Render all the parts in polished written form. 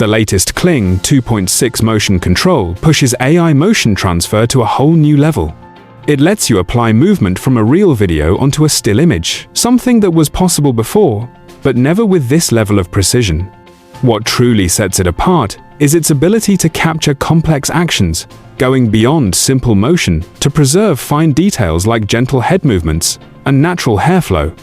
The latest Kling 2.6 motion control pushes AI motion transfer to a whole new level. It lets you apply movement from a real video onto a still image, something that was possible before, but never with this level of precision. What truly sets it apart is its ability to capture complex actions, going beyond simple motion to preserve fine details like gentle head movements and natural hair flow.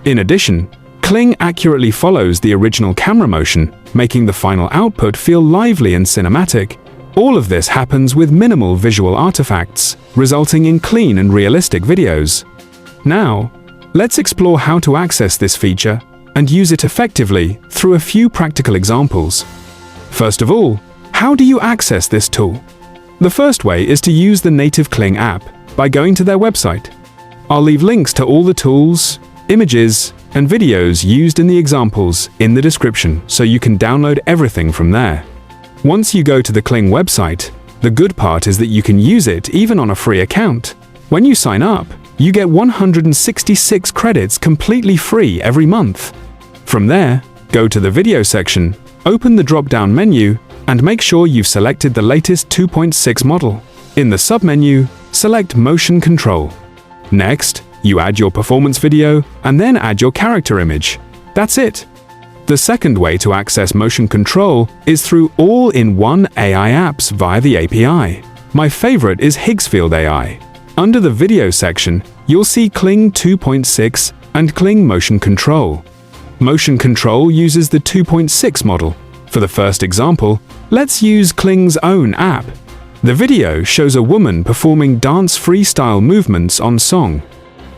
In addition, Kling accurately follows the original camera motion, making the final output feel lively and cinematic. All of this happens with minimal visual artifacts, resulting in clean and realistic videos. Now, let's explore how to access this feature and use it effectively through a few practical examples. First of all, how do you access this tool? The first way is to use the native Kling app by going to their website. I'll leave links to all the tools, images, and videos used in the examples in the description so you can download everything from there. Once you go to the Kling website, the good part is that you can use it even on a free account. When you sign up, you get 166 credits completely free every month. From there, go to the video section, open the drop-down menu, and make sure you've selected the latest 2.6 model. In the submenu, select Motion Control. Next, you add your performance video and then add your character image. That's it. The second way to access motion control is through all-in-one AI apps via the API. My favorite is Higgsfield AI. Under the video section, you'll see Kling 2.6 and Kling Motion Control. Motion Control uses the 2.6 model. For the first example, let's use Kling's own app. The video shows a woman performing dance freestyle movements on song.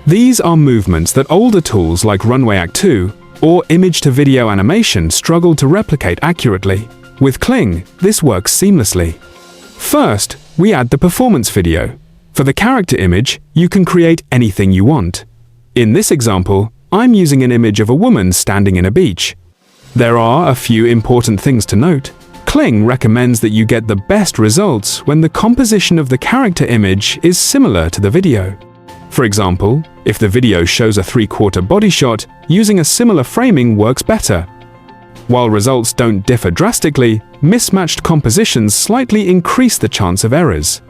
These are movements that older tools like Runway Act 2 or image-to-video animation struggle to replicate accurately. With Kling, this works seamlessly. First, we add the performance video. For the character image, you can create anything you want. In this example, I'm using an image of a woman standing in a beach. There are a few important things to note. Kling recommends that you get the best results when the composition of the character image is similar to the video. For example, if the video shows a 3/4 body shot, using a similar framing works better. While results don't differ drastically, mismatched compositions slightly increase the chance of errors.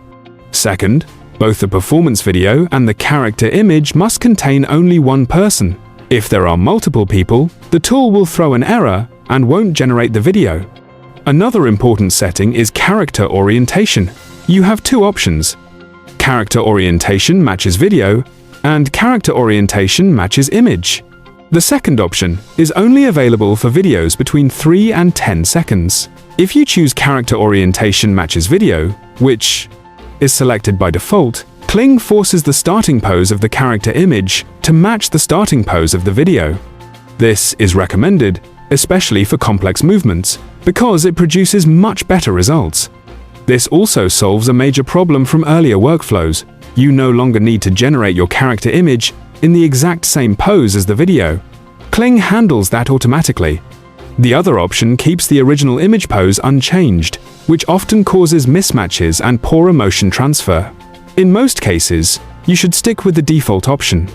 Second, both the performance video and the character image must contain only one person. If there are multiple people, the tool will throw an error and won't generate the video. Another important setting is character orientation. You have two options. Character orientation matches video, and character orientation matches image. The second option is only available for videos between 3 and 10 seconds. If you choose character orientation matches video, which is selected by default, Kling forces the starting pose of the character image to match the starting pose of the video. This is recommended, especially for complex movements, because it produces much better results. This also solves a major problem from earlier workflows. You no longer need to generate your character image in the exact same pose as the video. Kling handles that automatically. The other option keeps the original image pose unchanged, which often causes mismatches and poorer motion transfer. In most cases, you should stick with the default option.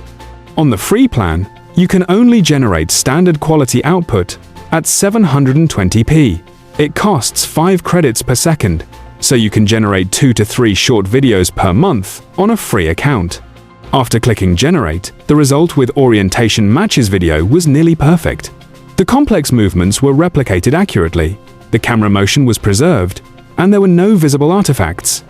On the free plan, you can only generate standard quality output at 720p. It costs 5 credits per second, so you can generate 2 to 3 short videos per month on a free account. After clicking Generate, the result with Orientation Matches video was nearly perfect. The complex movements were replicated accurately, the camera motion was preserved, and there were no visible artifacts.